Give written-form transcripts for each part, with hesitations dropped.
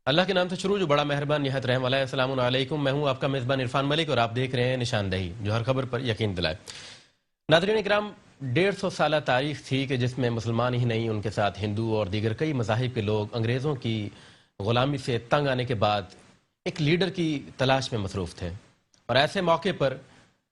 اللہ کے نام سے شروع جو بڑا مہربان نہایت رحم والا ہے۔ السلام علیکم، میں ہوں آپ کا میزبان عرفان ملک اور آپ دیکھ رہے ہیں نشاندہی، جو ہر خبر پر یقین دلائے۔ ناظرین اکرام، 150 سالہ تاریخ تھی کہ جس میں مسلمان ہی نہیں ان کے ساتھ ہندو اور دیگر کئی مذاہب کے لوگ انگریزوں کی غلامی سے تنگ آنے کے بعد ایک لیڈر کی تلاش میں مصروف تھے، اور ایسے موقع پر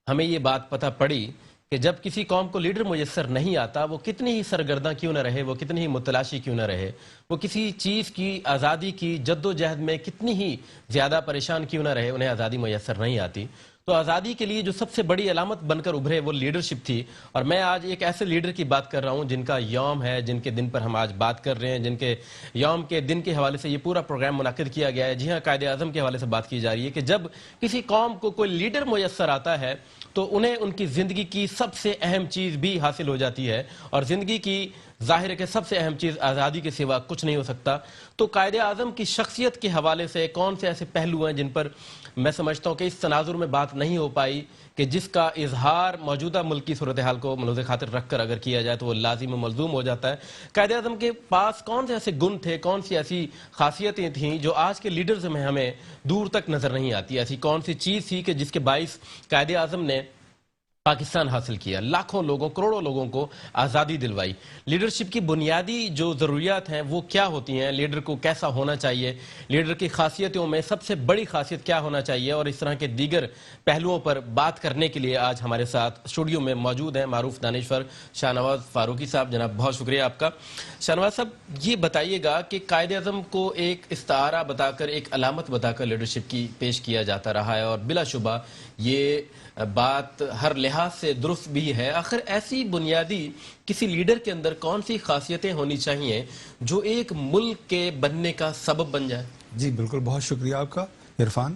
ہمیں یہ بات پتہ پڑی کہ جب کسی قوم کو لیڈر میسر نہیں آتا، وہ کتنی ہی سرگرداں کیوں نہ رہے، وہ کتنی ہی متلاشی کیوں نہ رہے، وہ کسی چیز کی آزادی کی جد و جہد میں کتنی ہی زیادہ پریشان کیوں نہ رہے، انہیں آزادی میسر نہیں آتی۔ تو آزادی کے لیے جو سب سے بڑی علامت بن کر ابھرے وہ لیڈرشپ تھی، اور میں آج ایک ایسے لیڈر کی بات کر رہا ہوں جن کا یوم ہے، جن کے دن پر ہم آج بات کر رہے ہیں، جن کے یوم کے دن کے حوالے سے یہ پورا پروگرام منعقد کیا گیا ہے۔ جی ہاں، قائد اعظم کے حوالے سے بات کی جا رہی ہے کہ جب کسی قوم کو کوئی لیڈر میسر آتا ہے تو انہیں ان کی زندگی کی سب سے اہم چیز بھی حاصل ہو جاتی ہے، اور زندگی کی ظاہر ہے کہ سب سے اہم چیز آزادی کے سوا کچھ نہیں ہو سکتا۔ تو قائد اعظم کی شخصیت کے حوالے سے کون سے ایسے پہلو ہیں جن پر میں سمجھتا ہوں کہ اس تناظر میں بات نہیں ہو پائی کہ جس کا اظہار موجودہ ملک کی صورتحال کو ملحوظ خاطر رکھ کر اگر کیا جائے تو وہ لازم و ملزوم ہو جاتا ہے۔ قائد اعظم کے پاس کون سے ایسے گن تھے، کون سی ایسی خاصیتیں تھیں جو آج کے لیڈرز میں ہمیں دور تک نظر نہیں آتی؟ ایسی کون سی چیز تھی کہ جس کے باعث قائد اعظم نے پاکستان حاصل کیا، لاکھوں لوگوں، کروڑوں لوگوں کو آزادی دلوائی؟ لیڈرشپ کی بنیادی جو ضروریات ہیں وہ کیا ہوتی ہیں؟ لیڈر کو کیسا ہونا چاہیے؟ لیڈر کی خاصیتوں میں سب سے بڑی خاصیت کیا ہونا چاہیے؟ اور اس طرح کے دیگر پہلوؤں پر بات کرنے کے لیے آج ہمارے ساتھ اسٹوڈیو میں موجود ہیں معروف دانشور شاہ نواز فاروقی صاحب۔ جناب بہت شکریہ آپ کا۔ شاہ نواز صاحب، یہ بتائیے گا کہ قائد اعظم کو ایک استعارہ بتا کر، ایک علامت بتا کر لیڈرشپ کی پیش کیا جاتا رہا ہے، اور بلا شبہ یہ بات ہر لحاظ سے درست بھی ہے۔ آخر ایسی بنیادی کسی لیڈر کے اندر کون سی خاصیتیں ہونی چاہیے جو ایک ملک کے بننے کا سبب بن جائے؟ جی بالکل، بہت شکریہ آپ کا عرفان۔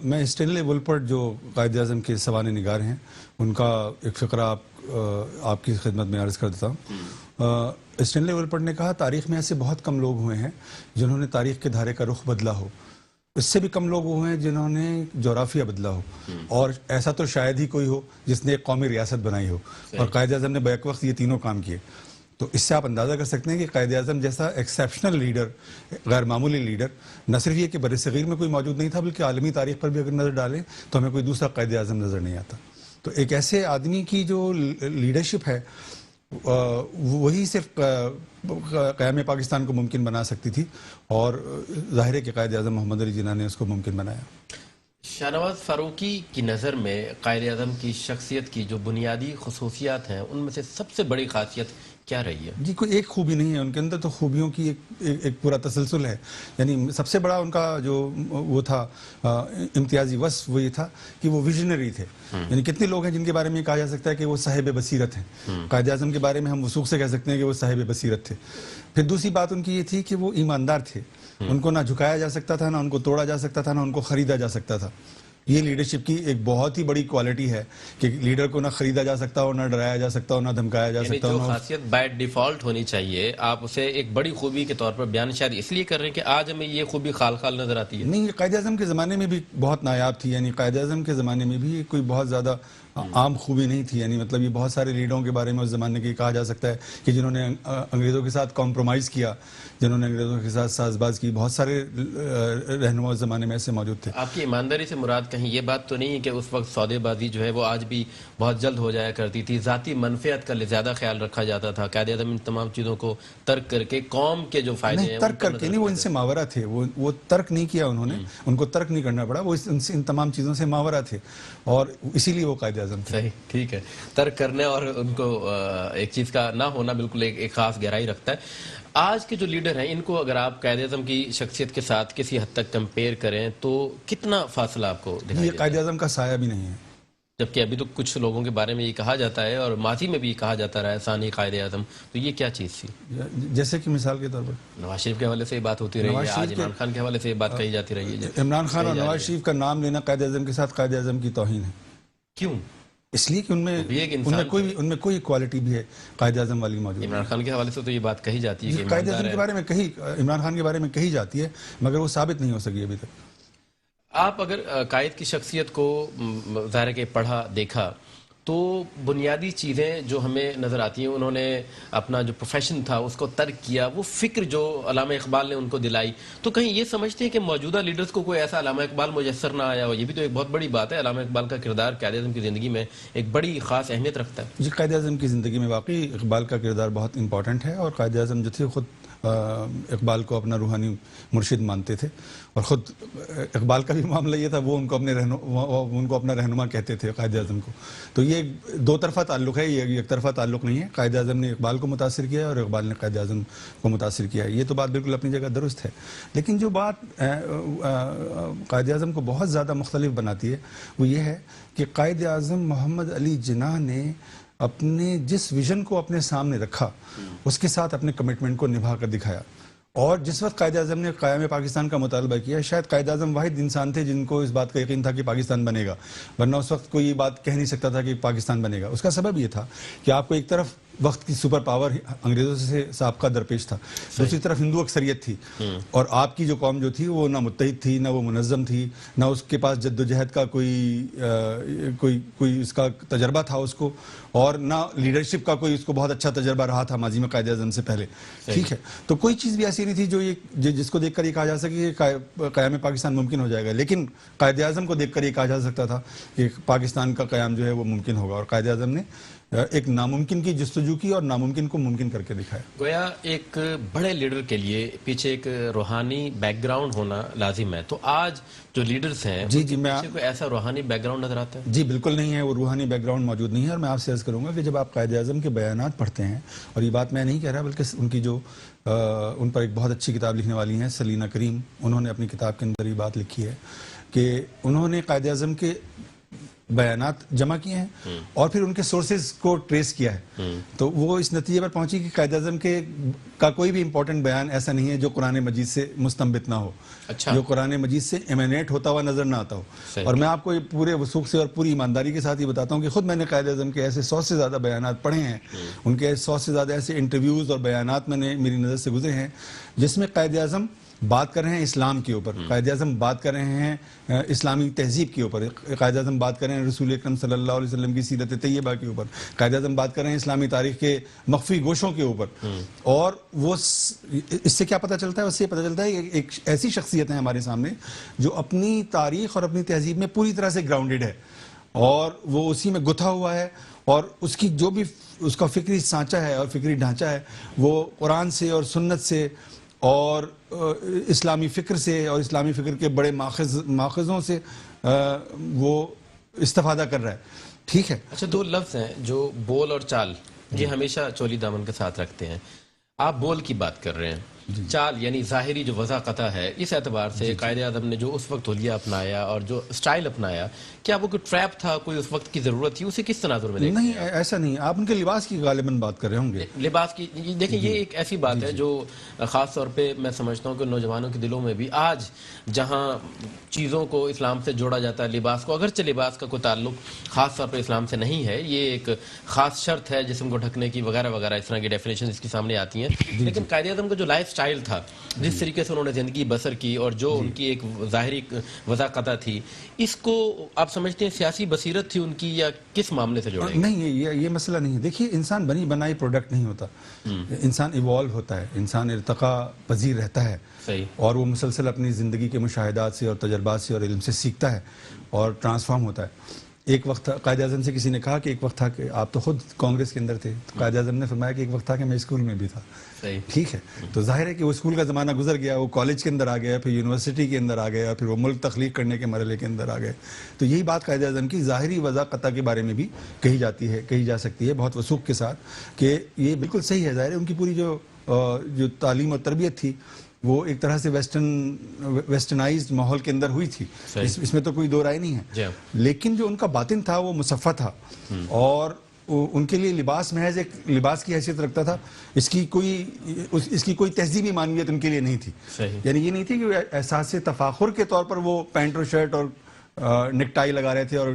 میں اسٹینلے ولپرٹ جو قائد اعظم کے سوانح نگار ہیں ان کا ایک فقرہ آپ کی خدمت میں عرض کر دیتا ہوں۔ اسٹینلے ولپرٹ نے کہا، تاریخ میں ایسے بہت کم لوگ ہوئے ہیں جنہوں نے تاریخ کے دھارے کا رخ بدلا ہو، اس سے بھی کم لوگ ہوئے ہیں جنہوں نے جغرافیہ بدلا ہو، اور ایسا تو شاید ہی کوئی ہو جس نے ایک قومی ریاست بنائی ہو، اور قائد اعظم نے بیک وقت یہ تینوں کام کیے۔ تو اس سے آپ اندازہ کر سکتے ہیں کہ قائد اعظم جیسا ایکسیپشنل لیڈر، غیر معمولی لیڈر، نہ صرف یہ کہ برصغیر میں کوئی موجود نہیں تھا بلکہ عالمی تاریخ پر بھی اگر نظر ڈالیں تو ہمیں کوئی دوسرا قائد اعظم نظر نہیں آتا۔ تو ایک ایسے آدمی کی جو لیڈرشپ ہے وہی صرف قیام پاکستان کو ممکن بنا سکتی تھی، اور ظاہر ہے کہ قائد اعظم محمد علی جناح نے اس کو ممکن بنایا۔ شاہ نواز فاروقی کی نظر میں قائد اعظم کی شخصیت کی جو بنیادی خصوصیات ہیں ان میں سے سب سے بڑی خاصیت کیا رہی ہے؟ جی کوئی ایک خوبی نہیں ہے، ان کے اندر تو خوبیوں کی ایک پورا تسلسل ہے۔ یعنی سب سے بڑا ان کا جو وہ تھا امتیازی وصف وہ یہ تھا کہ وہ ویژنری تھے۔ یعنی کتنے لوگ ہیں جن کے بارے میں کہا جا سکتا ہے کہ وہ صاحب بصیرت ہیں؟ قائد اعظم کے بارے میں ہم وثوق سے کہہ سکتے ہیں کہ وہ صاحب بصیرت تھے۔ پھر دوسری بات ان کی یہ تھی کہ وہ ایماندار تھے، ان کو نہ جھکایا جا سکتا تھا، نہ ان کو توڑا جا سکتا تھا، نہ ان کو خریدا جا سکتا تھا۔ یہ لیڈرشپ کی ایک بہت ہی بڑی کوالٹی ہے کہ لیڈر کو نہ خریدا جا سکتا ہو، نہ ڈرایا جا سکتا ہو، نہ دھمکایا جا سکتا ہو۔ جو خاصیت بائی ڈیفالٹ ہونی چاہیے آپ اسے ایک بڑی خوبی کے طور پر بیان شاید اس لیے کر رہے ہیں کہ آج ہمیں یہ خوبی خال خال نظر آتی ہے۔ نہیں، یہ قائد اعظم کے زمانے میں بھی بہت نایاب تھی۔ یعنی قائد اعظم کے زمانے میں بھی کوئی بہت زیادہ عام خوبی نہیں تھی۔ یعنی مطلب یہ بہت سارے لیڈروں کے بارے میں اس زمانے کے کہا جا سکتا ہے کہ جنہوں نے انگریزوں کے ساتھ کمپرومائز کیا، جنہوں نے انگریزوں کے ساتھ ساز باز کی، بہت سارے رہنما اس زمانے میں ایسے موجود تھے۔ آپ کی ایمانداری سے مراد کہیں یہ بات تو نہیں ہے کہ اس وقت سودے بازی جو ہے وہ آج بھی بہت جلد ہو جایا کرتی تھی، ذاتی منفعت کا زیادہ خیال رکھا جاتا تھا؟ قائد اعظم ان تمام چیزوں کو ترک کر کے قوم کے جو فائدے ہیں ترک کر کے نہیں، وہ ان سے ماورہ تھے، وہ ترک نہیں کیا انہوں نے، ان کو ترک نہیں کرنا پڑا، وہ ان تمام چیزوں سے ماورہ تھے، اور اسی لیے وہ قائد اعظم تھے۔ صحیح، ٹھیک ہے۔ ترک کرنے اور ان کو ایک چیز کا نہ ہونا بالکل ایک خاص گہرائی رکھتا ہے۔ آج کے جو لیڈر ہیں ان کو اگر آپ قائد اعظم کی شخصیت کے ساتھ کسی حد تک کمپیئر کریں تو کتنا فاصلہ آپ کو دکھائی یہ دیتا ہے؟ قائد اعظم کا سایہ بھی نہیں ہے، جبکہ ابھی تو کچھ لوگوں کے بارے میں یہ کہا جاتا ہے اور ماضی میں بھی کہا جاتا رہا ہے ثانی قائد اعظم، تو یہ کیا چیز تھی؟ جیسے کہ مثال کے طور پر نواز شریف کے حوالے سے یہ بات ہوتی رہی ہے، آج عمران خان کے حوالے سے یہ بات کہی جاتی رہی ہے۔ عمران خان اور نواز شریف کا نام لینا قائد اعظم کے ساتھ قائد اعظم کی توہین ہے۔ کیوں؟ اس لیے کہ ان میں کوئی کوالٹی بھی ہے قائد اعظم والی موجود ہے۔ عمران خان کے حوالے سے تو یہ بات کہی جاتی ہے کہ قائد اعظم کے بارے میں عمران خان کے بارے میں کہی جاتی ہے، مگر وہ ثابت نہیں ہو سکی ابھی تک۔ آپ اگر قائد کی شخصیت کو ظاہر کہ پڑھا دیکھا تو بنیادی چیزیں جو ہمیں نظر آتی ہیں، انہوں نے اپنا جو پروفیشن تھا اس کو ترک کیا، وہ فکر جو علامہ اقبال نے ان کو دلائی، تو کہیں یہ سمجھتے ہیں کہ موجودہ لیڈرز کو کوئی ایسا علامہ اقبال میسر نہ آیا ہو؟ یہ بھی تو ایک بہت بڑی بات ہے، علامہ اقبال کا کردار قائد اعظم کی زندگی میں ایک بڑی خاص اہمیت رکھتا ہے. جی، قائد اعظم کی زندگی میں واقعی اقبال کا کردار بہت امپورٹنٹ ہے، اور قائد اعظم جو تھے خود اقبال کو اپنا روحانی مرشد مانتے تھے، اور خود اقبال کا بھی معاملہ یہ تھا، وہ ان کو اپنا رہنما کہتے تھے قائد اعظم کو. تو یہ دو طرفہ تعلق ہے، یہ ایک طرفہ تعلق نہیں ہے. قائد اعظم نے اقبال کو متاثر کیا ہے اور اقبال نے قائد اعظم کو متاثر کیا ہے. یہ تو بات بالکل اپنی جگہ درست ہے، لیکن جو بات قائد اعظم کو بہت زیادہ مختلف بناتی ہے وہ یہ ہے کہ قائد اعظم محمد علی جناح نے اپنے جس ویژن کو اپنے سامنے رکھا اس کے ساتھ اپنے کمٹمنٹ کو نبھا کر دکھایا. اور جس وقت قائد اعظم نے قیام پاکستان کا مطالبہ کیا، شاید قائد اعظم واحد انسان تھے جن کو اس بات کا یقین تھا کہ پاکستان بنے گا، ورنہ اس وقت کوئی یہ بات کہہ نہیں سکتا تھا کہ پاکستان بنے گا. اس کا سبب یہ تھا کہ آپ کو ایک طرف وقت کی سپر پاور انگریزوں سے سابقہ درپیش تھا، دوسری طرف ہندو اکثریت تھی، اور آپ کی جو قوم جو تھی وہ نہ متحد تھی، نہ وہ منظم تھی، نہ اس کے پاس جد و جہد کا کوئی اس کا تجربہ تھا اس کو، اور نہ لیڈرشپ کا کوئی اس کو بہت اچھا تجربہ رہا تھا ماضی میں قائد اعظم سے پہلے. ٹھیک ہے، تو کوئی چیز بھی ایسی نہیں تھی جس کو دیکھ کر یہ کہا جا سکے کہ قیام پاکستان ممکن ہو جائے گا. لیکن قائد اعظم کو دیکھ کر یہ کہا جا سکتا تھا کہ پاکستان کا قیام جو ہے وہ ممکن ہوگا، اور قائد اعظم نے ایک ناممکن کی جستجو کی اور ناممکن کو ممکن کر کے دکھایا. گویا ایک بڑے لیڈر کے لیے پیچھے ایک روحانی بیک گراؤنڈ ہونا لازم ہے. تو آج جو لیڈرز ہیں جی پیچھے کوئی ایسا روحانی بیک گراؤنڈ نظر آتا ہے؟ جی بالکل نہیں ہے، وہ روحانی بیک گراؤنڈ موجود نہیں ہے. اور میں آپ سے عرض کروں گا کہ جب آپ قائد اعظم کے بیانات پڑھتے ہیں، اور یہ بات میں نہیں کہہ رہا بلکہ ان کی جو ان پر ایک بہت اچھی کتاب لکھنے والی ہیں سلینا کریم، انہوں نے اپنی کتاب کے اندر یہ بات لکھی ہے کہ انہوں نے قائد اعظم کے بیانات جمع کیے ہیں اور پھر ان کے سورسز کو ٹریس کیا ہے، تو وہ اس نتیجے پر پہنچی کہ قائد اعظم کا کوئی بھی امپورٹنٹ بیان ایسا نہیں ہے جو قرآن مجید سے مستنبت نہ ہو، جو قرآن مجید سے ایمینیٹ ہوتا ہوا نظر نہ آتا ہو. اور میں آپ کو پورے وثوق سے اور پوری ایمانداری کے ساتھ یہ بتاتا ہوں کہ خود میں نے قائد اعظم کے ایسے 100 سے زیادہ بیانات پڑھے ہیں، ان کے 100 سے زیادہ ایسے انٹرویوز اور بیانات میری نظر سے گزرے ہیں جس میں قائد اعظم بات کر رہے ہیں اسلام کے اوپر، قائد اعظم بات کر رہے ہیں اسلامی تہذیب کے اوپر، قائد اعظم بات کر رہے ہیں رسول اکرم صلی اللہ علیہ وسلم کی سیرت طیبہ کے اوپر، قائد اعظم بات کر رہے ہیں اسلامی تاریخ کے مخفی گوشوں کے اوپر. اور وہ اس سے کیا پتہ چلتا ہے؟ اس سے پتہ چلتا ہے کہ ایک ایسی شخصیت ہے ہمارے سامنے جو اپنی تاریخ اور اپنی تہذیب میں پوری طرح سے گراؤنڈڈ ہے، اور وہ اسی میں گتھا ہوا ہے، اور اس کی جو بھی اس کا فکری سانچہ ہے اور فکری ڈھانچہ ہے وہ قرآن سے اور سنت سے اور اسلامی فکر سے اور اسلامی فکر کے بڑے ماخذوں سے وہ استفادہ کر رہا ہے. ٹھیک ہے. اچھا، دو لفظ ہیں جو بول اور چال، یہ ہمیشہ چولی دامن کے ساتھ رکھتے ہیں. آپ بول کی بات کر رہے ہیں، چال یعنی ظاہری جو وضاقتہ ہے، اس اعتبار سے قائد اعظم نے جو اس وقت حلیہ اپنایا اور جو سٹائل اپنایا، کیا وہ کوئی ٹریپ تھا، کوئی اس وقت کی ضرورت تھی؟ اسے کس تناظر میں دیکھتے ہیں؟ نہیں، ایسا نہیں. آپ ان کے لباس کی غالباً بات کر رہے ہوں گے. لباس کی دیکھیں، یہ ایک ایسی بات ہے جو خاص طور پہ میں سمجھتا ہوں کہ نوجوانوں کے دلوں میں بھی آج جہاں چیزوں کو اسلام سے جوڑا جاتا ہے، لباس کو، اگرچہ لباس کا کوئی تعلق خاص طور پہ اسلام سے نہیں ہے، یہ ایک خاص شرط ہے جسم کو ڈھکنے کی وغیرہ وغیرہ، اس طرح کی ڈیفینیشن اس کی سامنے آتی ہیں. لیکن قائد اعظم کا جو لائف سٹائل تھا، جس طریقے سے انہوں نے زندگی بسر کی اور جو ان کی ایک ظاہری وضاقتہ تھی، اس کو آپ سمجھتے ہیں سیاسی بصیرت تھی ان کی یا کس معاملے سے جوڑیں گے؟ نہیں، یہ مسئلہ نہیں ہے. دیکھیے، انسان بنی بنائی پروڈکٹ نہیں ہوتا، انسان ایوالو ہوتا ہے، انسان ارتقاء پذیر رہتا ہے، اور وہ مسلسل اپنی زندگی کے مشاہدات سے اور تجربات سے اور علم سے سیکھتا ہے اور ٹرانسفارم ہوتا ہے. ایک وقت قائد اعظم سے کسی نے کہا کہ ایک وقت تھا کہ آپ تو خود کانگریس کے اندر تھے، تو قائد اعظم نے فرمایا کہ ایک وقت تھا کہ میں اسکول میں بھی تھا. ٹھیک ہے، تو ظاہر ہے کہ وہ اسکول کا زمانہ گزر گیا، وہ کالج کے اندر آ گیا، پھر یونیورسٹی کے اندر آ گیا، پھر وہ ملک تخلیق کرنے کے مرحلے کے اندر آ گئے. تو یہی بات قائد اعظم کی ظاہری وضاقتہ کے بارے میں بھی کہی جا سکتی ہے بہت وثوق کے ساتھ، کہ یہ بالکل صحیح ہے. ظاہر ہے ان کی پوری جو تعلیم اور تربیت تھی وہ ایک طرح سے ویسٹرنائزڈ ماحول کے اندر ہوئی تھی، اس میں تو کوئی دو رائے نہیں ہے. لیکن جو ان کا باطن تھا وہ مصفہ تھا، اور ان کے لیے لباس محض ایک لباس کی حیثیت رکھتا تھا. اس کی کوئی تہذیبی معنویت ان کے لیے نہیں تھی. یعنی یہ نہیں تھی کہ احساس تفاخر کے طور پر وہ پینٹ اور شرٹ اور نیک ٹائی لگا رہے تھے اور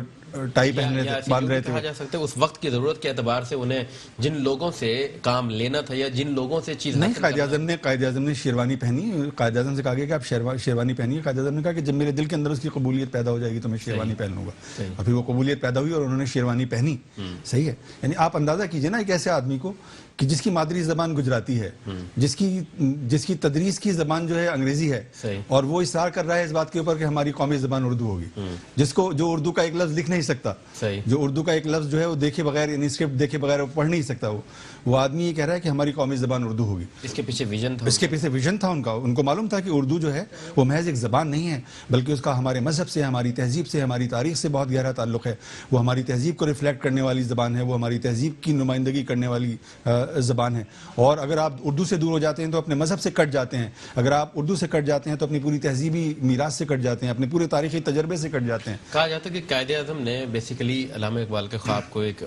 ٹائی یا باندھ رہے تھے. کہا جا سکتا ہے اس وقت کی ضرورت کے اعتبار سے انہیں جن لوگوں سے کام لینا تھا یا جن لوگوں سے چیز نہیں, قائد اعظم نے شیروانی پہنی. قائد اعظم سے کہا گیا کہ آپ شیروانی پہنیے. قائد اعظم نے کہا کہ جب میرے دل کے اندر اس کی قبولیت پیدا ہو جائے گی تو میں شیروانی پہن لوں گا. اور پھر وہ قبولیت پیدا ہوئی اور انہوں نے شیروانی پہنی. صحیح ہے. یعنی آپ اندازہ کیجئے نا ایک ایسے آدمی کو کہ جس کی مادری زبان گجراتی ہے, جس کی تدریس کی زبان جو ہے انگریزی ہے, اور وہ اصرار کر رہا ہے اس بات کے اوپر کہ ہماری قومی زبان اردو ہوگی. جو اردو کا ایک لفظ لکھ نہیں سکتا, جو اردو کا ایک لفظ جو ہے وہ دیکھے بغیر, یعنی اسکرپٹ دیکھے بغیر وہ پڑھ نہیں سکتا, وہ آدمی یہ کہہ رہا ہے کہ ہماری قومی زبان اردو ہوگی. اس کے پیچھے ویژن تھا. اس کے پیچھے ویژن تھا ان کا. ان کو معلوم تھا کہ اردو جو ہے وہ محض ایک زبان نہیں ہے, بلکہ اس کا ہمارے مذہب سے, ہماری تہذیب سے, ہماری تاریخ سے بہت گہرا تعلق ہے. وہ ہماری تہذیب کو ریفلیکٹ کرنے والی زبان ہے, وہ ہماری تہذیب کی نمائندگی کرنے والی زبان ہے. اور اگر آپ اردو سے دور ہو جاتے ہیں تو اپنے مذہب سے کٹ جاتے ہیں. اگر آپ اردو سے کٹ جاتے ہیں تو اپنی پوری تہذیبی میراث سے کٹ جاتے ہیں, اپنے پورے تاریخی تجربے سے کٹ جاتے ہیں. کہا جاتا ہے کہ قائد اعظم نے بیسیکلی علامہ اقبال کے خواب کو ایک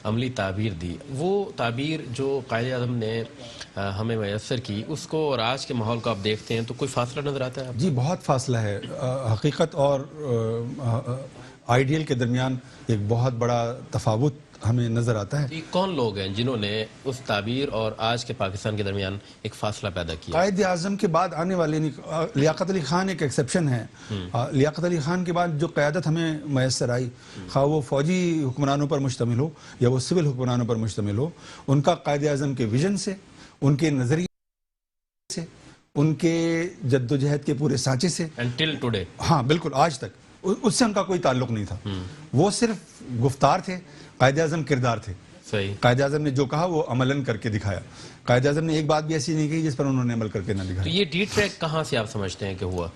عملی تعبیر دی. وہ تعبیر جو قائد اعظم نے ہمیں میسر کی, اس کو اور آج کے ماحول کو آپ دیکھتے ہیں تو کوئی فاصلہ نظر آتا ہے؟ جی بہت فاصلہ ہے. حقیقت اور آئیڈیل کے درمیان ایک بہت بڑا تفاوت ہمیں نظر آتا ہے. کون لوگ ہیں جنہوں نے اس تعبیر اور آج کے پاکستان کے درمیان ایک فاصلہ پیدا کیا؟ قائد اعظم کے بعد آنے والے لیاقت علی خان ایک ایکسیپشن ہے. لیاقت علی خان کے بعد جو قیادت ہمیں میسر آئی, خواہ وہ فوجی حکمرانوں پر مشتمل ہو یا وہ سول حکمرانوں پر مشتمل ہو, ان کا قائد اعظم کے ویژن سے, ان کے نظریے سے, ان کے جدوجہد کے پورے سانچے سے, انٹل ٹوڈے, ہاں بالکل آج تک اس سے ان کا کوئی تعلق نہیں تھا. وہ صرف گفتار تھے, قائد اعظم کردار تھے. قائد اعظم نے جو کہا وہ عملاً کر کے دکھایا. قائد اعظم نے ایک بات بھی ایسی نہیں کہی جس پر انہوں نے عمل کر کے نہ دکھایا. تو یہ ڈی ٹریک کہاں سے آپ سمجھتے ہیں کہ ہوا؟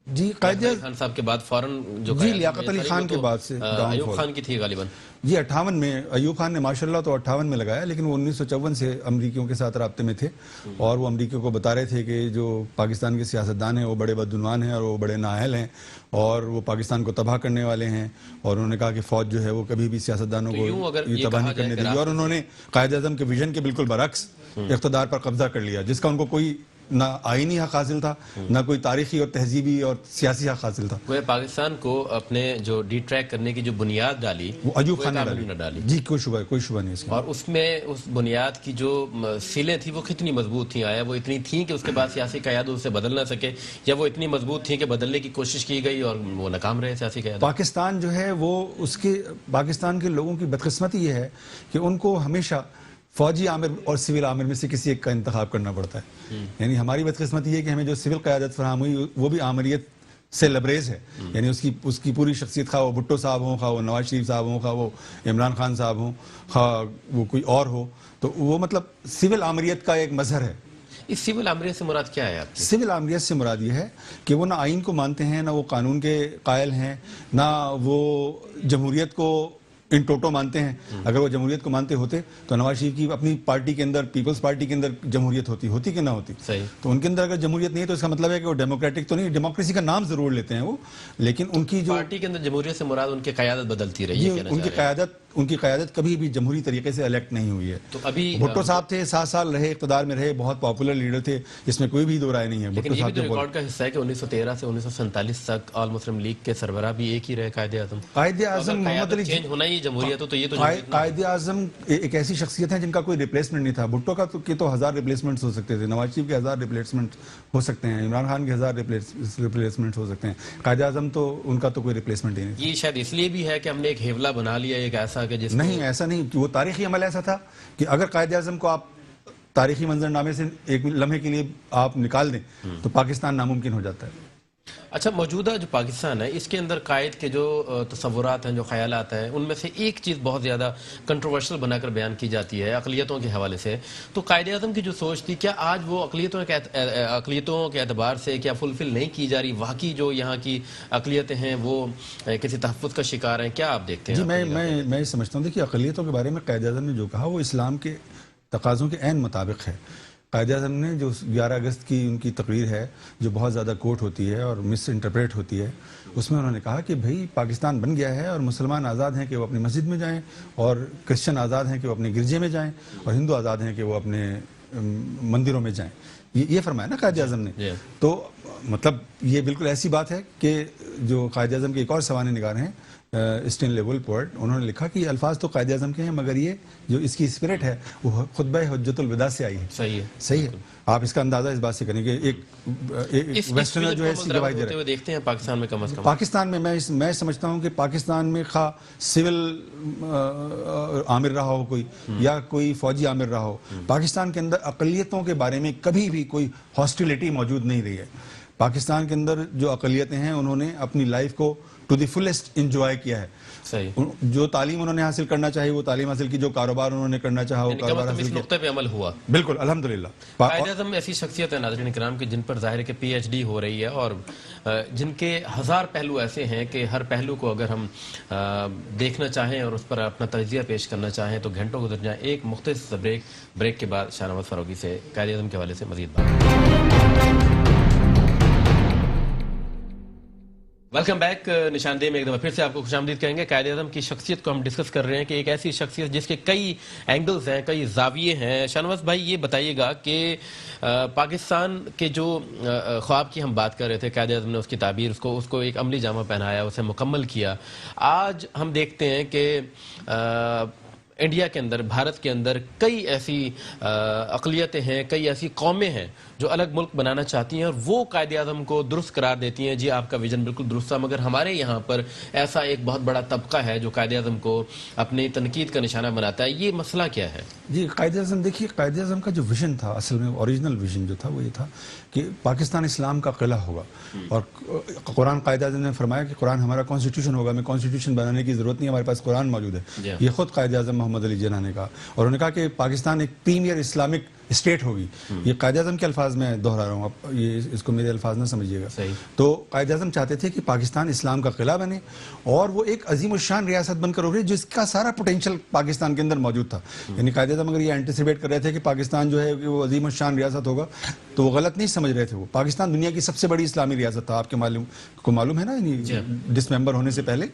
جی قائد خان صاحب کے بعد فوراً جو جی لیاقت علی خان کے بعد سے ایوب خان کی تھی غالباً. جی 58 میں ایوب خان نے ماشاءاللہ تو 58 میں لگایا, لیکن وہ 1954 سے امریکیوں کے ساتھ رابطے میں تھے, اور وہ امریکیوں کو بتا رہے تھے کہ جو پاکستان کے سیاستدان ہیں وہ بڑے بدعنوان ہیں اور وہ بڑے نااہل ہیں اور وہ پاکستان کو تباہ کرنے والے ہیں. اور انہوں نے کہا کہ فوج جو ہے وہ کبھی بھی سیاستدانوں کو یہ تباہ نہیں کرنے دے گی. اور انہوں نے قائد اعظم کے ویژن کے بالکل برعکس اقتدار پر قبضہ کر لیا, جس کا ان کو کوئی نہ آئینی حق حاصل تھا, نہ کوئی تاریخی اور تہذیبی اور سیاسی حق حاصل تھا. وہ پاکستان کو اپنے جو ڈی ٹریک کرنے کی جو بنیاد ڈالی وہ ایوب خان نے ڈالی. جی کوئی شبہ نہیں اس میں. اور اس میں اس بنیاد کی جو سیلیں تھیں وہ کتنی مضبوط تھیں؟ آیا وہ اتنی تھیں کہ اس کے بعد سیاسی قیادت اسے بدل نہ سکے, یا وہ اتنی مضبوط تھیں کہ بدلنے کی کوشش کی گئی اور وہ ناکام رہے سیاسی قیادت؟ پاکستان جو ہے وہ پاکستان کے لوگوں کی بدقسمتی یہ ہے کہ ان کو ہمیشہ فوجی عامر اور سول عامر میں سے کسی ایک کا انتخاب کرنا پڑتا ہے. یعنی ہماری بدقسمتی یہ ہے کہ ہمیں جو سول قیادت فراہم ہوئی وہ بھی عامریت سے لبریز ہے. یعنی اس کی پوری شخصیت, خواہ وہ بھٹو صاحب ہوں, خواہ وہ نواز شریف صاحب ہوں, خواہ وہ عمران خان صاحب ہوں, خواہ وہ کوئی اور ہو, تو وہ مطلب سول عامریت کا ایک مظہر ہے. اس سول عامریت سے مراد کیا ہے آپ کی؟ سول عامریت سے مراد یہ ہے کہ وہ نہ آئین کو مانتے ہیں, نہ وہ قانون کے قائل ہیں, نہ وہ جمہوریت کو ان ٹوٹو مانتے ہیں. اگر وہ جمہوریت کو مانتے ہوتے تو نواز شریف کی اپنی پارٹی کے اندر, پیپلز پارٹی کے اندر جمہوریت ہوتی کہ نہ ہوتی. تو ان کے اندر اگر جمہوریت نہیں ہے تو اس کا مطلب ہے کہ وہ ڈیموکریٹک تو نہیں, ڈیموکریسی کا نام ضرور لیتے ہیں وہ, لیکن ان کی جو پارٹی کے اندر جمہوریت سے مراد ان کی قیادت بدلتی رہی ہے. ان کی قیادت کبھی بھی جمہوری طریقے سے الیکٹ نہیں ہوئی ہے. تو ابھی بھٹو صاحب تھے, 7 سال رہے, اقتدار میں رہے, بہت پاپولر لیڈر تھے, اس میں کوئی بھی دو رائے نہیں ہے. لیکن یہ بھی تو ریکارڈ کا حصہ ہے کہ 1913 سے 1947 تک آل مسلم لیگ کے سربراہ بھی ایک ہی رہے قائد اعظم. محمد علی چینج ہونا ہی جمہوریت ہو تو یہ تو قائد اعظم ایک ایسی شخصیت ہے جن کا کوئی ریپلیسمنٹ نہیں تھا. بھٹو کا تو 1000 ریپلیسمنٹس ہو سکتے تھے, نواز شریف کے 1000 ریپلیسمنٹ ہو سکتے ہیں, عمران خان کے 1000 ریپلیسمنٹ ہو سکتے ہیں. قائد اعظم تو ان کا تو کوئی ریپلیسمنٹ ہی نہیں. یہ شاید اس لیے بھی ہے کہ ہم نے ایک ہیولا بنا لیا ایک ایسا کہ جس نہیں, ایسا نہیں. وہ تاریخی عمل ایسا تھا کہ اگر قائد اعظم کو آپ تاریخی منظرنامے سے ایک لمحے کے لیے آپ نکال دیں تو پاکستان ناممکن ہو جاتا ہے. اچھا, موجودہ جو پاکستان ہے اس کے اندر قائد کے جو تصورات ہیں, جو خیالات ہیں, ان میں سے ایک چیز بہت زیادہ کنٹروورشل بنا کر بیان کی جاتی ہے اقلیتوں کے حوالے سے. تو قائد اعظم کی جو سوچ تھی, کیا آج وہ اقلیتوں کے اعتبار سے کیا فلفل نہیں کی جا رہی؟ واقعی جو یہاں کی اقلیتیں ہیں وہ کسی تحفظ کا شکار ہیں؟ کیا آپ دیکھتے ہیں؟ جی میں یہ سمجھتا ہوں کہ اقلیتوں کے بارے میں قائد اعظم نے جو کہا وہ اسلام کے تقاضوں کے عین مطابق ہے. قائد اعظم نے جو 11 اگست کی ان کی تقریر ہے جو بہت زیادہ کوٹ ہوتی ہے اور مس انٹرپریٹ ہوتی ہے, اس میں انہوں نے کہا کہ بھئی پاکستان بن گیا ہے اور مسلمان آزاد ہیں کہ وہ اپنی مسجد میں جائیں, اور کرسچن آزاد ہیں کہ وہ اپنے گرجے میں جائیں, اور ہندو آزاد ہیں کہ وہ اپنے مندروں میں جائیں. یہ فرمایا نا قائد اعظم نے. تو مطلب یہ بالکل ایسی بات ہے کہ جو قائد اعظم کے ایک اور سوانح نگار ہیں اسٹینلے وولپورٹ, انہوں نے لکھا کہ یہ الفاظ تو قائد اعظم کے ہیں مگر یہ جو اس کی اسپرٹ ہے وہ خطبہ حجت الوداع سے آئی ہے. صحیح ہے. آپ اس کا اندازہ اس بات سے کریں کہ ایک ویسٹرنر جو ہے اس کی گواہی دے رہا ہے. دیکھتے ہیں پاکستان میں کم از کم, پاکستان میں میں سمجھتا ہوں کہ پاکستان میں خواہ سول عامر رہا ہو کوئی یا کوئی فوجی عامر رہا ہو, پاکستان کے اندر اقلیتوں کے بارے میں کبھی بھی کوئی ہاسٹیلٹی موجود نہیں رہی ہے. پاکستان کے اندر جو اقلیتیں ہیں انہوں نے اپنی لائف کو ٹو دی فلیسٹ انجوائے کیا ہے. جو تعلیم انہوں نے حاصل کرنا چاہی وہ تعلیم حاصل کی, جو کاروبار انہوں نے کرنا چاہا وہ کاروبار حاصل کیا. اس نقطے پہ عمل ہوا. بالکل الحمدللہ. قائد اعظم ایسی شخصیت ہے ناظرین کرام کہ جن پر ظاہر ہے کہ پی ایچ ڈی ہو رہی ہے اور جن کے ہزار پہلو ایسے ہیں کہ ہر پہلو کو اگر ہم دیکھنا چاہیں اور اس پر اپنا تجزیہ پیش کرنا چاہیں تو گھنٹوں گزر جائیں. ایک مختصر بریک کے بعد شاہ نواز فاروقی سے قائد اعظم کے حوالے سے مزید بات. Welcome back. نشاندہی میں ایک دفعہ پھر سے آپ کو خوش آمدید کہیں گے. قائد اعظم کی شخصیت کو ہم ڈسکس کر رہے ہیں کہ ایک ایسی شخصیت جس کے کئی اینگلز ہیں, کئی زاویے ہیں. شاہ نواز بھائی یہ بتائیے گا کہ پاکستان کے جو خواب کی ہم بات کر رہے تھے, قائد اعظم نے اس کی تعبیر اس کو ایک عملی جامہ پہنایا, اسے مکمل کیا. آج ہم دیکھتے ہیں کہ انڈیا کے اندر, بھارت کے اندر کئی ایسی اقلیتیں ہیں, کئی ایسی قومیں ہیں جو الگ ملک بنانا چاہتی ہیں اور وہ قائد اعظم کو درست قرار دیتی ہیں. جی آپ کا ویژن بالکل درست تھا, مگر ہمارے یہاں پر ایسا ایک بہت بڑا طبقہ ہے جو قائد اعظم کو اپنی تنقید کا نشانہ بناتا ہے. یہ مسئلہ کیا ہے؟ جی قائد اعظم دیکھیے, قائد اعظم کا جو ویژن تھا اصل میں اوریجنل ویژن جو تھا وہ یہ تھا کہ پاکستان اسلام کا قلعہ ہوگا. اور قرآن, قائد اعظم نے فرمایا کہ قرآن ہمارا کانسٹیٹیوشن ہوگا, ہمیں کانسٹیٹیوشن بنانے کی ضرورت نہیں, ہمارے پاس قرآن موجود ہے. یہ خود قائد اعظم محمد علی جناح نے کہا, اور انہوں نے کہا کہ پاکستان ایک پریمیئر اسلامک اسٹیٹ ہوگی. یہ قائد اعظم کے الفاظ میں دہرا رہا ہوں, اب یہ اس کو میرے الفاظ نہ سمجھیے گا. تو قائد اعظم چاہتے تھے کہ پاکستان اسلام کا قلعہ بنے اور وہ ایک عظیم الشان ریاست بن کر ابھرے جس کا سارا پوٹینشیل پاکستان کے اندر موجود تھا. یعنی قائد اعظم اگر یہ اینٹیسپیٹ کر رہے تھے کہ پاکستان جو ہے وہ عظیم الشان ریاست ہوگا تو وہ غلط نہیں سمجھ رہے تھے. وہ پاکستان دنیا کی سب سے بڑی اسلامی ریاست تھا, آپ کے معلوم ہے نا, ڈسممبر ہونے سے پہلے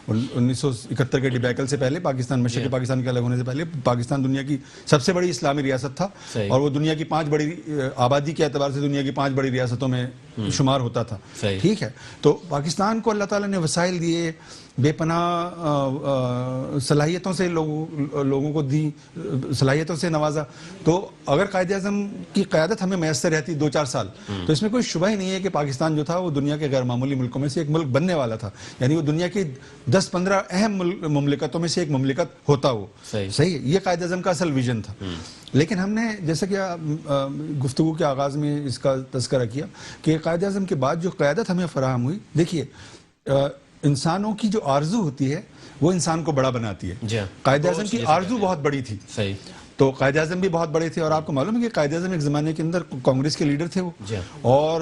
1971 کے ڈیبیکل سے پہلے, پاکستان مشرقی پاکستان کے الگ ہونے سے پہلے پاکستان دنیا کی سب سے بڑی اسلامی ریاست تھا اور وہ دنیا کی 5 بڑی آبادی کے اعتبار سے دنیا کی 5 بڑی ریاستوں میں شمار ہوتا تھا. ٹھیک ہے, تو پاکستان کو اللہ تعالیٰ نے وسائل دیے, بے پناہ صلاحیتوں سے لوگوں کو دی, صلاحیتوں سے نوازا. تو اگر قائد اعظم کی قیادت ہمیں میسر رہتی 2-4 سال تو اس میں کوئی شبہ ہی نہیں ہے کہ پاکستان جو تھا وہ دنیا کے غیر معمولی ملکوں میں سے ایک ملک بننے والا تھا. یعنی وہ دنیا کی 10-15 اہم مملکتوں میں سے ایک مملکت ہوتا. وہ صحیح ہے, یہ قائد اعظم کا اصل ویژن تھا. لیکن ہم نے جیسا کہ گفتگو کے آغاز میں اس کا تذکرہ کیا کہ قائد اعظم کے بعد جو قیادت ہمیں فراہم ہوئی, دیکھیے انسانوں کی جو آرزو ہوتی ہے وہ انسان کو بڑا بناتی ہے. قائد اعظم کی آرزو بہت بڑی تھی. تو قائد اعظم بھی بہت بڑے تھے, اور آپ کو معلوم ہے کہ قائد اعظم ایک زمانے کے اندر کانگریس کے لیڈر تھے وہ, اور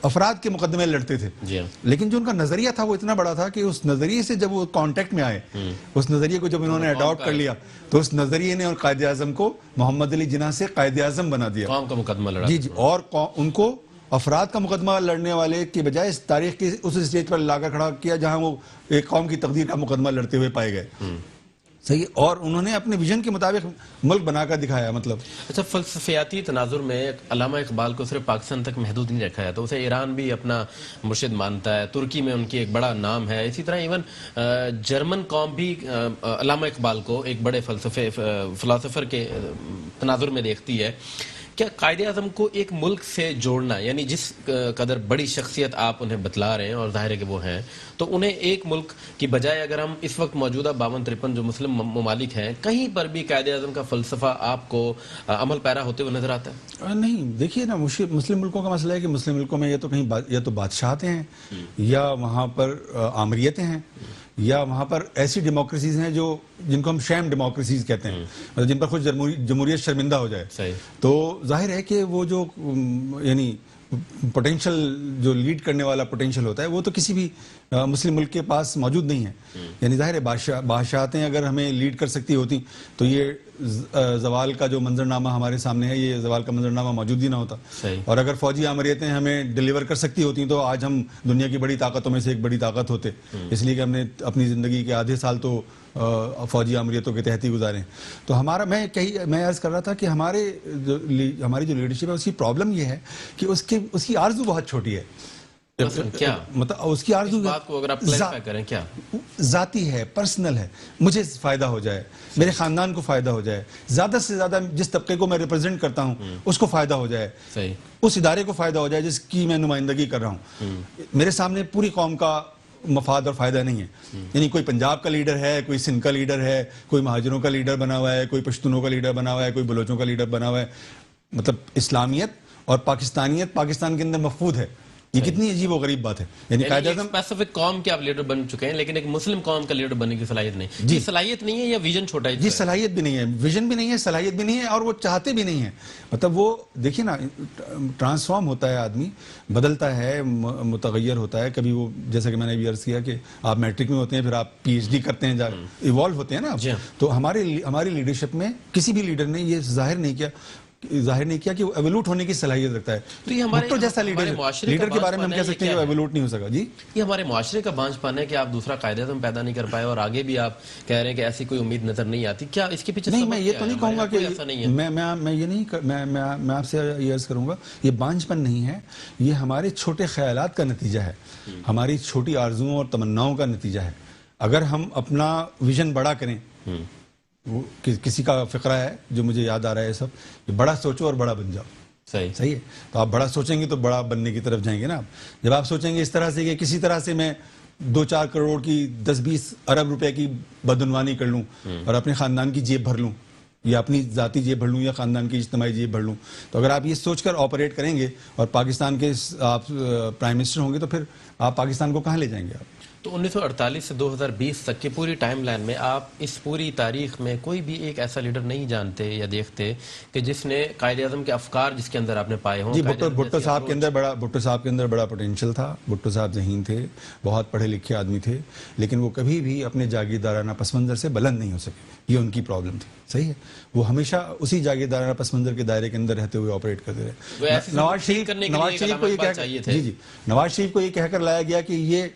افراد کے مقدمے لڑتے تھے. لیکن جو ان کا نظریہ تھا وہ اتنا بڑا تھا کہ اس نظریے سے جب وہ کانٹیکٹ میں آئے, اس نظریے کو جب انہوں نے اڈاپٹ کر لیا تو اس نظریے نے اور قائد اعظم کو محمد علی جناح سے قائد اعظم بنا دیا. قوم کا مقدمہ لڑا. جی, اور ان کو افراد کا مقدمہ لڑنے والے کے بجائے اس تاریخ کی اس اسٹیج پر لا کر کھڑا کیا جہاں وہ ایک قوم کی تقدیر کا مقدمہ لڑتے ہوئے پائے گئے. صحیح, اور انہوں نے اپنے ویژن کے مطابق ملک بنا کر دکھایا. مطلب اچھا, فلسفیاتی تناظر میں علامہ اقبال کو صرف پاکستان تک محدود نہیں رکھا ہے, تو اسے ایران بھی اپنا مرشد مانتا ہے, ترکی میں ان کی ایک بڑا نام ہے, اسی طرح ایون جرمن قوم بھی علامہ اقبال کو ایک بڑے فلاسفر کے تناظر میں دیکھتی ہے. کیا قائد اعظم کو ایک ملک سے جوڑنا, یعنی جس قدر بڑی شخصیت آپ انہیں بتلا رہے ہیں اور ظاہر ہے کہ وہ ہیں, تو انہیں ایک ملک کی بجائے اگر ہم اس وقت موجودہ 52-53 جو مسلم ممالک ہیں, کہیں پر بھی قائد اعظم کا فلسفہ آپ کو عمل پیرا ہوتے ہوئے نظر آتا ہے؟ نہیں, دیکھیے نا, مسلم ملکوں کا مسئلہ ہے کہ مسلم ملکوں میں یا تو بادشاہتیں ہیں, یا وہاں پر آمریتیں ہیں, یا وہاں پر ایسی ڈیموکریسیز ہیں جن کو ہم شیم ڈیموکریسیز کہتے ہیں, مطلب جن پر خود جمہوریت شرمندہ ہو جائے. تو ظاہر ہے کہ وہ جو یعنی پوٹینشیل جو لیڈ کرنے والا پوٹینشیل ہوتا ہے وہ تو کسی بھی مسلم ملک کے پاس موجود نہیں ہے. یعنی ظاہر ہے بادشاہتیں اگر ہمیں لیڈ کر سکتی ہوتی تو یہ زوال کا جو منظرنامہ ہمارے سامنے ہے, یہ زوال کا منظرنامہ موجود ہی نہ ہوتا. اور اگر فوجی آمریتیں ہمیں ڈیلیور کر سکتی ہوتی تو آج ہم دنیا کی بڑی طاقتوں میں سے ایک بڑی طاقت ہوتے, اس لیے کہ ہم نے اپنی زندگی کے آدھے سال تو فوجی آمریتوں کے تحت ہی گزارے ہیں. تو ہمارا میں عرض کر رہا تھا کہ ہماری جو لیڈرشپ ہے اس کی پرابلم یہ ہے کہ اس کی آرزو بہت چھوٹی ہے. کیا مطلب اس کی آرزو بات کو اگر آپ کلیریفائی کریں کیا ذاتی ہے، پرسنل ہے، مجھے فائدہ ہو جائے، میرے خاندان کو فائدہ ہو جائے، زیادہ سے زیادہ جس طبقے کو میں ریپرزینٹ کرتا ہوں اس کو فائدہ ہو جائے، صحیح، اس ادارے کو فائدہ ہو جائے جس کی میں نمائندگی کر رہا ہوں. میرے سامنے پوری قوم کا مفاد اور فائدہ نہیں ہے. یعنی کوئی پنجاب کا لیڈر ہے، کوئی سندھ کا لیڈر ہے، کوئی مہاجروں کا لیڈر بنا ہوا ہے، کوئی پشتونوں کا لیڈر بنا ہوا ہے، کوئی بلوچوں کا لیڈر بنا ہوا ہے. مطلب اسلامیت اور پاکستانیت پاکستان کے اندر مفقود ہے. یہ کتنی عجیب و غریب بات ہے. یعنی قائد اعظم اسپیسیفک قوم کے آپ لیڈر بن چکے ہیں لیکن ایک مسلم قوم کا لیڈر بننے کی صلاحیت نہیں. جی صلاحیت نہیں ہے یا ویژن چھوٹا ہے؟ جی صلاحیت بھی نہیں ہے، ویژن بھی نہیں ہے، صلاحیت بھی نہیں ہے، اور وہ چاہتے بھی نہیں ہیں. مطلب وہ دیکھیے نا، ٹرانسفارم ہوتا ہے آدمی، بدلتا ہے، متغیر ہوتا ہے. کبھی وہ جیسا کہ میں نے بھی عرض کیا کہ آپ میٹرک میں ہوتے ہیں، پھر آپ پی ایچ ڈی کرتے ہیں، ایوالو ہوتے ہیں نا. تو ہماری لیڈرشپ میں کسی بھی لیڈر نے یہ ظاہر نہیں کیا کہ وہ ایوولوٹ ہونے کی صلاحیت رکھتا ہے. تو یہ بھٹو جیسا لیڈر کے بارے میں ہم کہہ سکتے ہیں کہ وہ ایوولوٹ نہیں ہو سکا. جی یہ ہمارے معاشرے کا بانجھ پن ہے کہ آپ دوسرا قائد اعظم پیدا نہیں کر پائے اور آگے بھی آپ کہہ رہے ہیں کہ ایسی کوئی امید نظر نہیں آتی. کیا اس کے پیچھے نہیں، میں یہ تو نہیں کہوں گا کہ میں آپ سے یہ عرض کروں گا یہ بانجھ پن نہیں ہے، یہ ہمارے چھوٹے خیالات کا نتیجہ ہے، ہماری چھوٹی آرزوؤں اور تمناؤں کا نتیجہ ہے. اگر ہم اپنا ویژن بڑا کریں، کسی کا فقرہ ہے جو مجھے یاد آ رہا ہے، سب بڑا سوچو اور بڑا بن جاؤ. صحیح ہے. تو آپ بڑا سوچیں گے تو بڑا بننے کی طرف جائیں گے نا. جب آپ سوچیں گے اس طرح سے کہ کسی طرح سے میں 2-4 کروڑ کی 10-20 ارب روپے کی بدعنوانی کر لوں اور اپنے خاندان کی جیب بھر لوں، یا اپنی ذاتی جیب بھر لوں یا خاندان کی اجتماعی جیب بھر لوں، تو اگر آپ یہ سوچ کر آپریٹ کریں گے اور پاکستان کے آپ پرائم منسٹر ہوں گے تو پھر آپ پاکستان کو کہاں لے جائیں گے آپ؟ تو 1948 سے 2020 تک کی پوری ٹائم لائن میں آپ اس پوری تاریخ میں کوئی بھی ایک ایسا لیڈر نہیں جانتے یا دیکھتے کہ جس نے قائد اعظم کے افکار جس کے اندر آپ نے پائے ہوں؟ جی بھٹو صاحب کے اندر بڑا پوٹینشیل تھا. بھٹو صاحب ذہین تھے، بہت پڑھے لکھے آدمی تھے، لیکن وہ کبھی بھی اپنے جاگیردارانہ پس منظر سے بلند نہیں ہو سکے. یہ ان کی پرابلم تھی. صحیح ہے. وہ ہمیشہ اسی جاگیردارانہ پس منظر کے دائرے کے اندر رہتے ہوئے آپریٹ کرتے رہے. نواز شریف کو یہ کہہ کر لایا گیا کہ یہ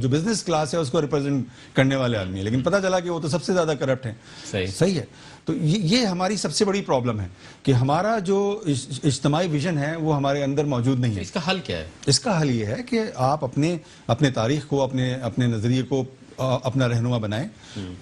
جو بزنس کلاس ہے اس کو ریپرزینٹ کرنے والے آدمی ہیں، لیکن پتہ چلا کہ وہ تو سب سے زیادہ کرپٹ ہیں. صحیح ہے. تو یہ ہماری سب سے بڑی پرابلم ہے کہ ہمارا جو اجتماعی ویژن ہے وہ ہمارے اندر موجود نہیں ہے. اس کا حل کیا ہے؟ اس کا حل یہ ہے کہ آپ اپنے تاریخ کو، اپنے نظریے کو اپنا رہنما بنائیں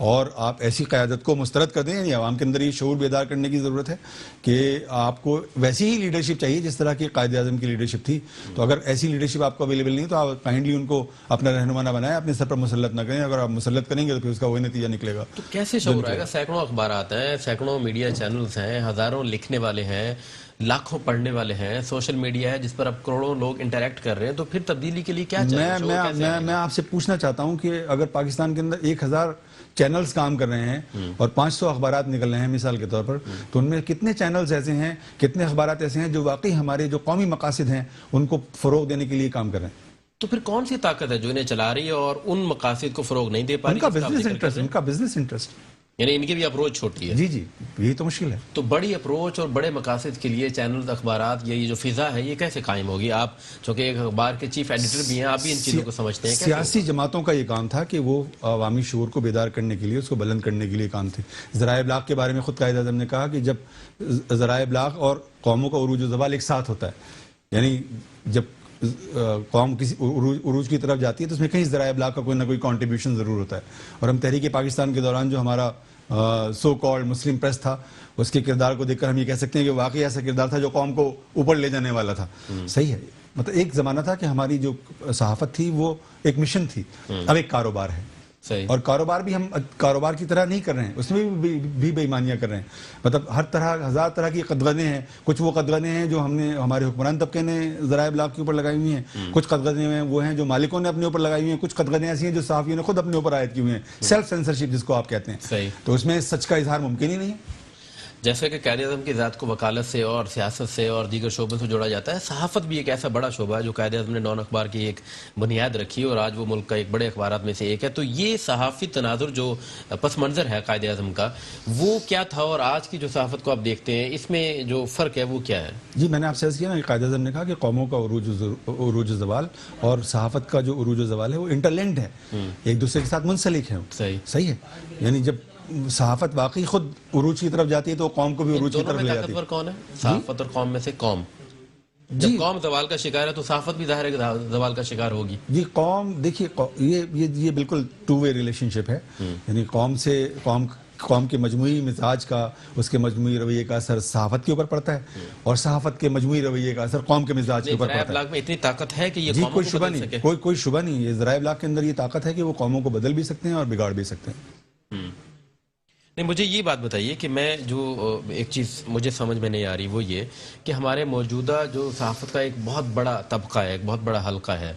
اور آپ ایسی قیادت کو مسترد کر دیں. یعنی عوام کے اندر یہ شعور بیدار کرنے کی ضرورت ہے کہ آپ کو ویسی ہی لیڈرشپ چاہیے جس طرح کی قائد اعظم کی لیڈرشپ تھی. تو اگر ایسی لیڈرشپ آپ کو اویلیبل نہیں تو آپ کائنڈلی ان کو اپنا رہنما نہ بنائیں، اپنے سر پر مسلط نہ کریں. اگر آپ مسلط کریں گے تو پھر اس کا وہی نتیجہ نکلے گا. تو کیسے شعور آئے گا؟ سینکڑوں اخبارات ہیں، سینکڑوں میڈیا چینلز ہیں، ہزاروں لکھنے والے ہیں، لاکھوں پڑھنے والے ہیں، سوشل میڈیا ہے جس پر اب کروڑوں لوگ انٹریکٹ کر رہے ہیں. تو پھر تبدیلی کے لیے کیا چاہیے؟ میں آپ سے پوچھنا چاہتا ہوں کہ اگر پاکستان کے اندر 1000 چینلز کام کر رہے ہیں اور 500 اخبارات نکل رہے ہیں مثال کے طور پر، تو ان میں کتنے چینلز ایسے ہیں، کتنے اخبارات ایسے ہیں جو واقعی ہمارے جو قومی مقاصد ہیں ان کو فروغ دینے کے لیے کام کر رہے ہیں؟ تو پھر کون سی طاقت ہے جو انہیں چلا رہی ہے اور ان مقاصد کو فروغ نہیں دے پا رہی؟ ان کا بزنس انٹرسٹ، یعنی ان کی بھی اپروچ چھوٹی ہے. جی یہی تو مشکل ہے. تو بڑی اپروچ اور بڑے مقاصد کے لیے چینلز، اخبارات، یہ جو فضا ہے یہ کیسے قائم ہوگی؟ آپ چونکہ ایک اخبار کے چیف ایڈیٹر بھی ہیں، آپ بھی ان چیزوں کو سمجھتے ہیں. سیاسی جماعتوں کا یہ کام تھا کہ وہ عوامی شعور کو بیدار کرنے کے لیے، اس کو بلند کرنے کے لیے کام تھے. ذرائع ابلاغ کے بارے میں خود قائد اعظم نے کہا کہ جب ذرائع ابلاغ اور قوموں کا عروج و زوال ایک ساتھ ہوتا ہے، یعنی جب قوم کسی عروج کی طرف جاتی ہے تو اس میں کہیں ذرائع ابلاغ کا کوئی نہ کوئی کنٹریبیوشن ضرور ہوتا ہے. اور ہم تحریک پاکستان کے دوران جو ہمارا سو کالڈ مسلم پریس تھا، اس کے کردار کو دیکھ کر ہم یہ کہہ سکتے ہیں کہ واقعی ایسا کردار تھا جو قوم کو اوپر لے جانے والا تھا. صحیح ہے. مطلب ایک زمانہ تھا کہ ہماری جو صحافت تھی وہ ایک مشن تھی، اب ایک کاروبار ہے. اور کاروبار بھی ہم کاروبار کی طرح نہیں کر رہے ہیں، اس میں بھی بے ایمانیاں کر رہے ہیں. مطلب ہزار طرح کی قدغنیں ہیں. کچھ وہ قدغنیں ہیں جو ہمارے حکمران طبقے نے ذرائع ابلاغ کے اوپر لگائی ہوئی ہیں، کچھ قدغنیں وہ ہیں جو مالکوں نے اپنے اوپر لگائی ہوئی ہیں، کچھ قدغنیں ایسی ہیں جو صحافیوں نے خود اپنے اوپر عائد کی ہوئی ہیں. سیلف سینسرشپ جس کو آپ کہتے ہیں. تو اس میں سچ کا اظہار ممکن ہی نہیں ہے. جیسے کہ قائد اعظم کی ذات کو وکالت سے اور سیاست سے اور دیگر شعبوں سے جوڑا جاتا ہے، صحافت بھی ایک ایسا بڑا شعبہ ہے جو قائد اعظم نے 9 اخبار کی ایک بنیاد رکھی اور آج وہ ملک کا ایک بڑے اخبارات میں سے ایک ہے. تو یہ صحافی تناظر جو پس منظر ہے قائد اعظم کا، وہ کیا تھا اور آج کی جو صحافت کو آپ دیکھتے ہیں اس میں جو فرق ہے وہ کیا ہے؟ جی میں نے آپ سے عرض کیا نا کہ قائد اعظم نے کہا کہ قوموں کا عروج و زوال اور صحافت کا جو عروج و زوال ہے وہ انٹرلنکڈ ہے، ایک دوسرے کے ساتھ منسلک ہے. صحیح ہے. یعنی جب صحافت واقعی خود عروج کی طرف جاتی ہے تو قوم کو بھی عروج کی طرف لے جاتی ہے. طاقتور کون ہے صحافت اور قوم میں سے؟ قوم جب قوم زوال کا شکار ہے تو صحافت بھی ظاہر ہے کہ زوال کا شکار ہوگی. جی قوم دیکھیے یہ بالکل ٹو وے ریلیشن شپ ہے. یعنی قوم کے مجموعی مزاج کا، اس کے مجموعی رویے کا اثر صحافت کے اوپر پڑتا ہے، اور صحافت کے مجموعی رویے کا اثر قوم کے مزاج کے اوپر پڑتا ہے. ذرائع ابلاغ میں اتنی طاقت ہے کہ یہ جی قوموں کوئی کو شبہ بدل نہیں، سکے. کوئی شبہ نہیں. یہ ذرائع ابلاغ کے اندر یہ طاقت ہے کہ وہ قوموں کو بدل بھی سکتے ہیں اور بگاڑ بھی سکتے ہیں. نہیں، مجھے یہ بات بتائیے کہ میں جو ایک چیز مجھے سمجھ میں نہیں آ رہی وہ یہ کہ ہمارے موجودہ جو صحافت کا ایک بہت بڑا طبقہ ہے، ایک بہت بڑا حلقہ ہے.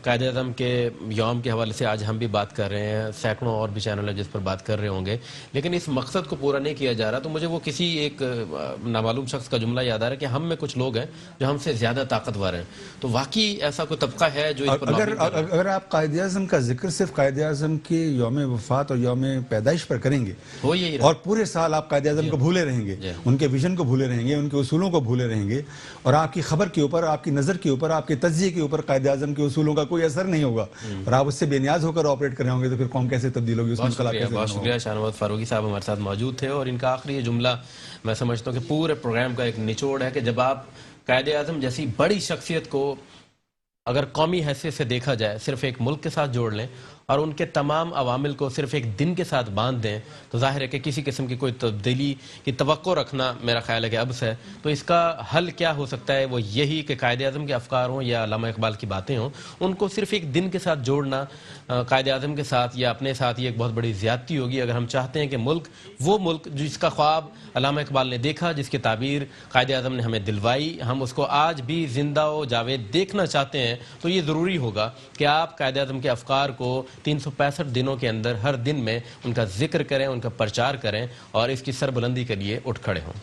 قائد اعظم کے یوم کے حوالے سے آج ہم بھی بات کر رہے ہیں، سینکڑوں اور بھی چینل ہیں جس پر بات کر رہے ہوں گے، لیکن اس مقصد کو پورا نہیں کیا جا رہا. تو مجھے وہ کسی ایک نامعلوم شخص کا جملہ یاد آ رہا ہے کہ ہم میں کچھ لوگ ہیں جو ہم سے زیادہ طاقتور ہیں. تو واقعی ایسا کوئی طبقہ ہے جو اس پر اگر آپ قائد اعظم کا ذکر صرف قائد اعظم کے یوم وفات اور یوم پیدائش پر کریں گے اور پورے سال آپ قائد اعظم کو بھولے رہیں گے، ان کے ویژن کو بھولے رہیں گے، ان کے اصولوں کو بھولے رہیں گے، اور آپ کی خبر کے اوپر، آپ کی نظر کے اوپر، آپ کے تجزیے کے اوپر قائد اعظم کے اصولوں کا کوئی اثر نہیں ہوگا، اور آپ اس سے بے نیاز ہو کر آپریٹ کر رہے ہوں گے، تو پھر قوم کیسے تبدیل ہوگی، اس میں انقلاب کیسے ہوگا؟ بہت شکریہ. شاہ نواز فاروقی صاحب ہمارے ساتھ موجود تھے، اور ان کا آخری یہ جملہ میں سمجھتا ہوں کہ پورے پروگرام کا ایک نچوڑ ہے کہ جب آپ قائد اعظم جیسی بڑی شخصیت کو اگر قومی حیثیت سے دیکھا جائے صرف ایک ملک کے ساتھ جوڑ لیں اور ان کے تمام عوامل کو صرف ایک دن کے ساتھ باندھ دیں، تو ظاہر ہے کہ کسی قسم کی کوئی تبدیلی کی توقع رکھنا میرا خیال ہے کہ عبث ہے. تو اس کا حل کیا ہو سکتا ہے؟ وہ یہی کہ قائد اعظم کے افکار ہوں یا علامہ اقبال کی باتیں ہوں، ان کو صرف ایک دن کے ساتھ جوڑنا قائد اعظم کے ساتھ یا اپنے ساتھ یہ ایک بہت بڑی زیادتی ہوگی. اگر ہم چاہتے ہیں کہ وہ ملک جس کا خواب علامہ اقبال نے دیکھا، جس کی تعبیر قائد اعظم نے ہمیں دلوائی، ہم اس کو آج بھی زندہ و جاوید دیکھنا چاہتے ہیں، تو یہ ضروری ہوگا کہ آپ قائد اعظم کے افکار کو 365 دنوں کے اندر ہر دن میں ان کا ذکر کریں، ان کا پرچار کریں، اور اس کی سربلندی کے لیے اٹھ کھڑے ہوں.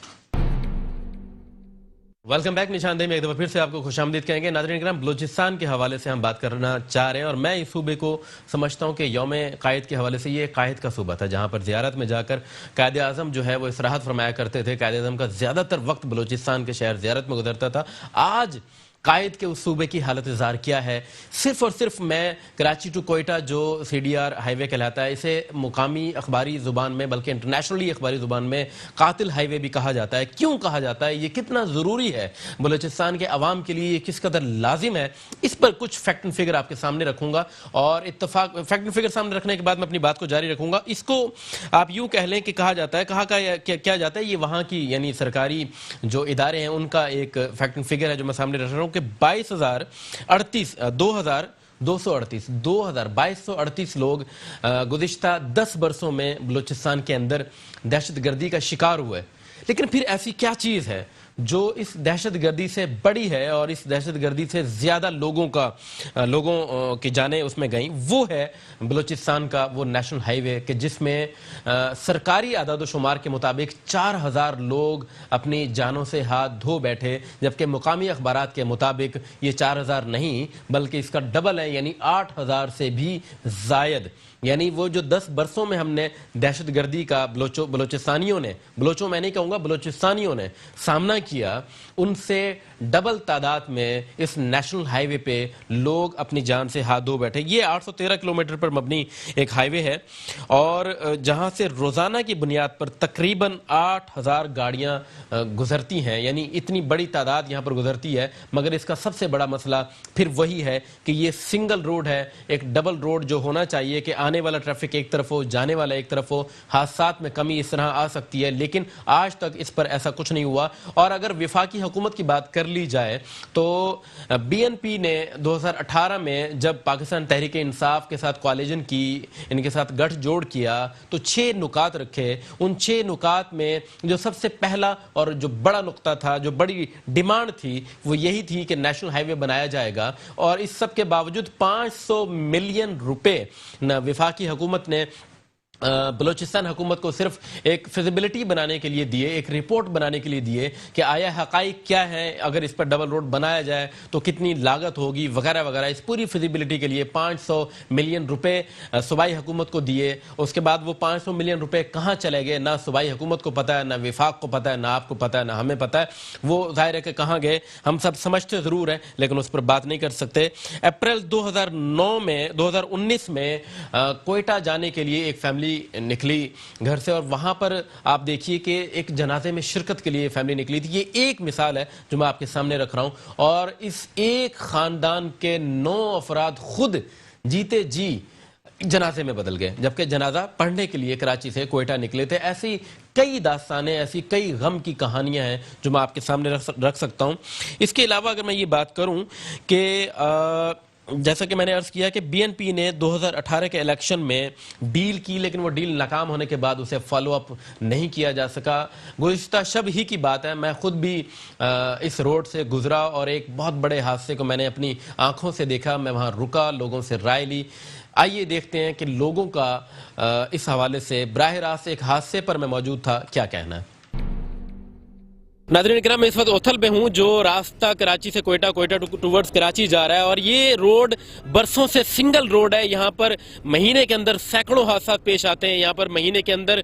Welcome back. نشاندہی میں ایک دفعہ پھر سے آپ کو خوش آمدید کہیں گے. ناظرین کرام، بلوچستان کے حوالے سے ہم بات کرنا چاہ رہے ہیں، اور میں اس صوبے کو سمجھتا ہوں کہ یوم قائد کے حوالے سے یہ قائد کا صوبہ تھا، جہاں پر زیارت میں جا کر قائد اعظم جو ہے وہ استراحت فرمایا کرتے تھے. قائد اعظم کا زیادہ تر وقت بلوچستان کے شہر زیارت میں گزرتا تھا. آج قائد کے اس صوبے کی حالت زار کیا ہے؟ صرف اور صرف میں کراچی ٹو کوئٹہ جو CDR ہائی وے کہلاتا ہے، اسے مقامی اخباری زبان میں بلکہ انٹرنیشنلی اخباری زبان میں قاتل ہائی وے بھی کہا جاتا ہے. کیوں کہا جاتا ہے؟ یہ کتنا ضروری ہے بلوچستان کے عوام کے لیے، یہ کس قدر لازم ہے؟ اس پر کچھ فیکٹ اینڈ فگر آپ کے سامنے رکھوں گا، اور فیکٹ اینڈ فگر سامنے رکھنے کے بعد میں اپنی بات کو جاری رکھوں گا. اس کو آپ یوں کہہ لیں کہ کہا جاتا ہے، کیا جاتا ہے، یہ وہاں کی یعنی سرکاری جو ادارے ہیں ان کا ایک فیکٹ اینڈ فگر ہے جو میں سامنے رکھ رہا ہوں کہ 2238 لوگ گزشتہ 10 برسوں میں بلوچستان کے اندر دہشت گردی کا شکار ہوئے. لیکن پھر ایسی کیا چیز ہے جو اس دہشت گردی سے بڑی ہے اور اس دہشت گردی سے زیادہ لوگوں کی جانیں اس میں گئیں؟ وہ ہے بلوچستان کا وہ نیشنل ہائی وے کہ جس میں سرکاری اعداد و شمار کے مطابق 4000 لوگ اپنی جانوں سے ہاتھ دھو بیٹھے، جبکہ مقامی اخبارات کے مطابق یہ 4000 نہیں بلکہ اس کا ڈبل ہے، یعنی 8000 سے بھی زائد. یعنی وہ جو 10 برسوں میں ہم نے دہشت گردی کا بلوچستانیوں نے، بلوچوں میں نہیں کہوں گا، بلوچستانیوں نے سامنا کیا، ان سے ڈبل تعداد میں اس نیشنل ہائی وے پہ لوگ اپنی جان سے ہاتھ دھو بیٹھے. یہ 813 کلومیٹر پر مبنی ایک ہائی وے ہے، اور جہاں سے روزانہ کی بنیاد پر تقریباً 8000 گاڑیاں گزرتی ہیں، یعنی اتنی بڑی تعداد یہاں پر گزرتی ہے. مگر اس کا سب سے بڑا مسئلہ پھر وہی ہے کہ یہ سنگل روڈ ہے، ایک ڈبل روڈ جو ہونا چاہیے کہ آنے والا ٹریفک ایک طرف ہو، جانے والا ایک طرف ہو. حادثات میں کمی اس طرح آ سکتی ہے، لیکن آج تک اس پر ایسا کچھ نہیں ہوا. اور اگر وفاقی حکومت کی بات کر لی جائے تو BNP نے 2018 میں جب پاکستان تحریک انصاف کے ساتھ کولیجن کی، ان کے ساتھ گٹھ جوڑ کیا، تو 6 نکات رکھے. ان 6 نکات میں جو سب سے پہلا اور جو بڑا نقطہ تھا، جو بڑی ڈیمانڈ تھی، وہ یہی تھی کہ نیشنل ہائی وے بنایا جائے گا. اور اس سب کے باوجود 500 ملین روپے وفاقی حکومت نے بلوچستان حکومت کو صرف ایک فیزیبلٹی بنانے کے لیے دیے، ایک رپورٹ بنانے کے لیے دیے کہ آیا حقائق کیا ہے، اگر اس پر ڈبل روڈ بنایا جائے تو کتنی لاگت ہوگی وغیرہ وغیرہ. اس پوری فیزیبلٹی کے لیے 500 ملین روپے صوبائی حکومت کو دیے. اس کے بعد وہ 500 ملین روپے کہاں چلے گئے، نہ صوبائی حکومت کو پتہ ہے، نہ وفاق کو پتہ ہے، نہ آپ کو پتہ ہے، نہ ہمیں پتہ ہے. وہ ظاہر ہے کہ کہاں گئے ہم سب سمجھتے ضرور ہیں، لیکن اس پر بات نہیں کر سکتے. اپریل 2019 میں کوئٹہ جانے کے لیے ایک فیملی فیملی نکلی گھر سے اور وہاں پر آپ دیکھیے کہ ایک جنازے میں شرکت کے لیے فیملی نکلی تھی. یہ ایک مثال ہے جو میں آپ کے سامنے رکھ رہا ہوں, اور اس ایک خاندان کے 9 افراد خود جیتے جی جنازے میں بدل گئے, جبکہ جنازہ پڑھنے کے لیے کراچی سے کوئٹہ نکلے تھے. ایسی کئی داستانیں, ایسی کئی غم کی کہانیاں ہیں جو میں آپ کے سامنے رکھ سکتا ہوں. اس کے علاوہ اگر میں یہ بات کروں کہ جیسا کہ میں نے عرض کیا کہ بی این پی نے 2018 کے الیکشن میں ڈیل کی, لیکن وہ ڈیل ناکام ہونے کے بعد اسے فالو اپ نہیں کیا جا سکا. گزشتہ شب ہی کی بات ہے, میں خود بھی اس روڈ سے گزرا اور ایک بہت بڑے حادثے کو میں نے اپنی آنکھوں سے دیکھا. میں وہاں رکا, لوگوں سے رائے لی. آئیے دیکھتے ہیں کہ لوگوں کا اس حوالے سے براہ راست ایک حادثے پر میں موجود تھا کیا کہنا ہے. ناظرین اکرام, میں اس وقت اوتھل پہ ہوں جو راستہ کراچی سے کوئٹہ ٹوورڈز کراچی جا رہا ہے, اور یہ روڈ برسوں سے سنگل روڈ ہے. یہاں پر مہینے کے اندر سینکڑوں حادثات پیش آتے ہیں, یہاں پر مہینے کے اندر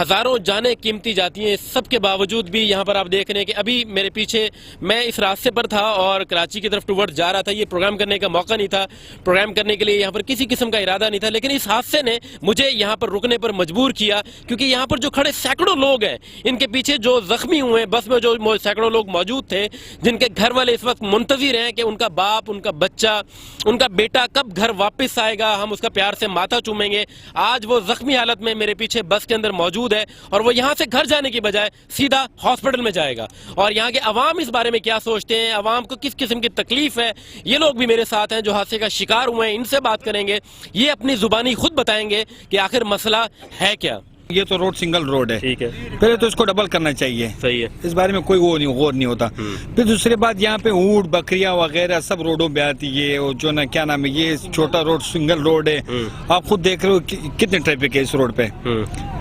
ہزاروں جانیں قیمتی جاتی ہیں. سب کے باوجود بھی یہاں پر آپ دیکھ رہے ہیں کہ ابھی میرے پیچھے میں اس راستے پر تھا اور کراچی کی طرف ٹوورڈ جا رہا تھا. یہ پروگرام کرنے کا موقع نہیں تھا, پروگرام کرنے کے لیے یہاں پر کسی قسم کا ارادہ نہیں تھا, لیکن اس حادثے نے مجھے یہاں پر رکنے پر مجبور کیا, کیونکہ یہاں پر جو کھڑے سینکڑوں لوگ ہیں, ان کے پیچھے جو زخمی ہوئے ہیں, بس میں جو سینکڑوں لوگ موجود تھے جن کے گھر والے اس وقت منتظر ہیں کہ ان کا باپ, ان کا بچہ, ان کا بیٹا کب گھر واپس آئے گا, ہم اس کا پیار سے ماتھا چومیں گے. آج وہ زخمی حالت میں میرے پیچھے بس کے اندر موجود ہے, اور وہ یہاں سے گھر جانے کی بجائے سیدھا ہاسپٹل میں جائے گا. اور یہاں کے عوام اس بارے میں کیا سوچتے ہیں, عوام کو کس قسم کی تکلیف ہے, یہ لوگ بھی میرے ساتھ ہیں جو حادثے کا شکار ہوئے ہیں, ان سے بات کریں گے. یہ اپنی زبانی خود بتائیں گے کہ آخر مسئلہ ہے کیا. یہ تو روڈ سنگل روڈ ہے, ٹھیک ہے, پہلے تو اس کو ڈبل کرنا چاہیے, صحیح ہے, اس بارے میں کوئی غور نہیں ہوتا. پھر دوسری بات, یہاں پہ اونٹ بکریاں وغیرہ سب روڈوں پہ آتی ہے, اور جو نا کیا نام ہے, یہ چھوٹا روڈ سنگل روڈ ہے. آپ خود دیکھ رہے ہو کتنے ٹریفک ہے اس روڈ پہ,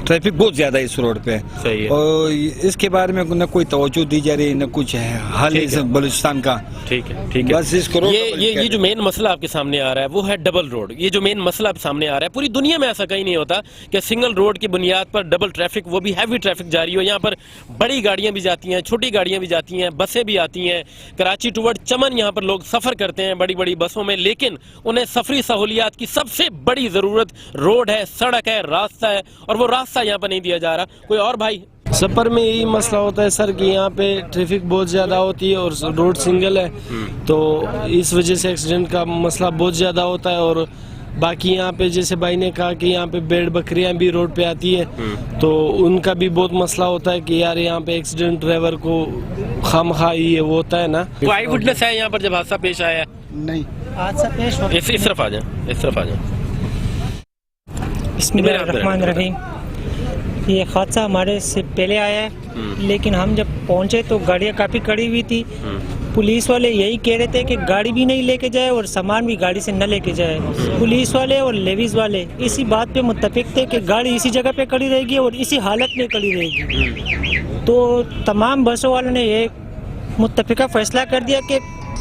ٹریفک بہت زیادہ ہے اس روڈ پہ. اور اس کے بارے میں نہ کوئی توجہ دی جا رہی, نہ کچھ حل ہے بلوچستان کا. ٹھیک ہے, بس اس کو یہ جو مین مسئلہ آپ کے سامنے آ رہا ہے وہ ہے ڈبل روڈ. یہ جو مین مسئلہ آپ سامنے آ رہا ہے, پوری دنیا میں ایسا کہیں نہیں ہوتا کہ سنگل روڈ کی بنیاد پر ڈبل ٹریفک, وہ بھی ہیوی ٹریفک جاری ہو. یہاں پر بڑی گاڑیاں بھی جاتی ہیں, چھوٹی گاڑیاں بھی جاتی ہیں, بسیں بھی آتی ہیں. کراچی ٹوورڈ چمن یہاں پر لوگ سفر کرتے ہیں بڑی بڑی بسوں میں, لیکن انہیں سفری سہولیات کی سب سے بڑی ضرورت روڈ ہے, سڑک ہے, راستہ ہے, اور وہ راستہ یہاں پر نہیں دیا جا رہا. کوئی اور بھائی؟ سفر میں یہی مسئلہ ہوتا ہے سر کہ یہاں پہ ٹریفک بہت زیادہ ہوتی ہے اور روڈ سنگل ہے, تو اس وجہ سے ایکسیڈنٹ کا مسئلہ بہت زیادہ ہوتا ہے. اور باقی یہاں پہ جیسے بھائی نے کہا کہ یہاں پہ بیڑ بکریاں بھی روڈ پہ آتی ہیں, تو ان کا بھی بہت مسئلہ ہوتا ہے کہ یار یہاں پہ ایکسیڈنٹ ڈرائیور کو خامخواہ یہ وہ ہوتا ہے نا. کوئی آئی وٹنس ہے یہاں پر جب حادثہ پیش آیا ہے؟ نہیں, حادثہ پیش ہو, اس طرف آ جائیں, اس طرف آ جائیں. بسم اللہ الرحمن الرحیم. یہ حادثہ ہمارے سے پہلے آیا ہے, لیکن ہم جب پہنچے تو گاڑیاں کافی کڑی ہوئی تھی. پولیس والے یہی کہہ رہے تھے کہ گاڑی بھی نہیں لے کے جائے اور سامان بھی گاڑی سے نہ لے کے جائے. پولیس والے اور لیویز والے اسی بات پہ متفق تھے کہ گاڑی اسی جگہ پہ کڑی رہے گی اور اسی حالت میں کڑی رہے گی. تو تمام بسوں والوں نے یہ متفقہ فیصلہ کر دیا کہ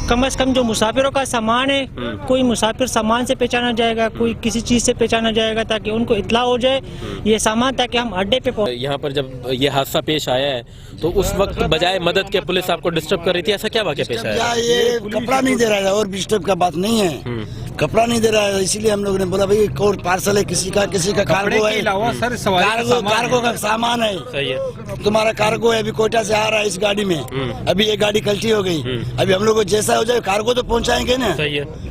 کم از کم جو مسافروں کا سامان ہے, کوئی مسافر سامان سے پہچانا جائے گا, کوئی کسی چیز سے پہچانا جائے گا, تاکہ ان کو اطلاع ہو جائے یہ سامان, تاکہ ہم اڈے پہ پہنچ. یہاں پر جب یہ حادثہ پیش آیا ہے تو اس وقت بجائے مدد کے پولیس آپ کو ڈسٹرب کر رہی تھی, ایسا کیا واقعہ پیش آیا؟ یہ کپڑا نہیں دے رہا ہے, اور ڈسٹرب کا بات نہیں ہے, کپڑا نہیں دے رہا ہے, اسی لیے ہم لوگوں نے بولا بھائی کوئی پارسل ہے, کسی کا کارگو ہے, کارگو کا سامان ہے, تمہارا کارگو ہے, ابھی کوئٹہ سے آ رہا ہے اس گاڑی میں, ابھی یہ گاڑی کلٹی ہو گئی, ابھی ہم لوگ کو جیسا ہو جائے کارگو تو پہنچائیں گے نا,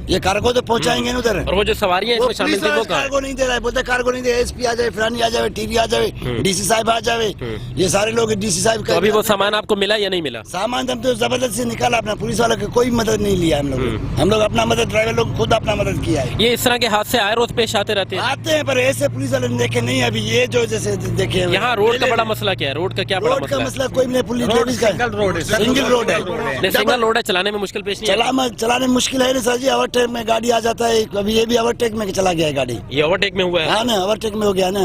یہ کارگو تو پہنچائیں گے نا ادھر. اور وہ جو سواریاں اس میں شامل تھی وہ کارگو نہیں دے رہا ہے, بولتے کارگو نہیں دے رہا, ایس پی آ جائے, فلانی آ جائے, ٹی وی آ جائے, ڈی سی صاحب آ جائے, یہ سارے لوگ ڈی سی صاحب کا. ابھی وہ سامان آپ کو ملا یا نہیں ملا؟ سامان ہم تو زبردست سے نکالا, اپنا پولیس والوں کی کوئی مدد نہیں لیا ہم لوگ اپنا مدد, ڈرائیور لوگ خود اپنا مدد کیا ہے. یہ اس طرح کے حادثے آئے روز پیش آتے رہتے ہیں, پر ایسے پولیس والے نے دیکھے نہیں. ابھی یہ جو جیسے دیکھے یہاں روڈ کا بڑا مسئلہ کیا ہے, روڈ کا کیا بڑا مسئلہ ہے؟ مسئلہ کوئی نہیں, پولیس کا سنگل روڈ ہے, سنگل روڈ ہے, چلانے میں مشکل پیش نہیں, چلانے میں مشکل ہے نا سر جی. اوورٹیک میں گاڑی آ جاتا ہے, ابھی یہ بھی اوورٹیک میں چلا گیا ہے گاڑی, یہ اوورٹیک میں ہوا ہے. ہاں نا, اوورٹیک میں ہو گیا نا,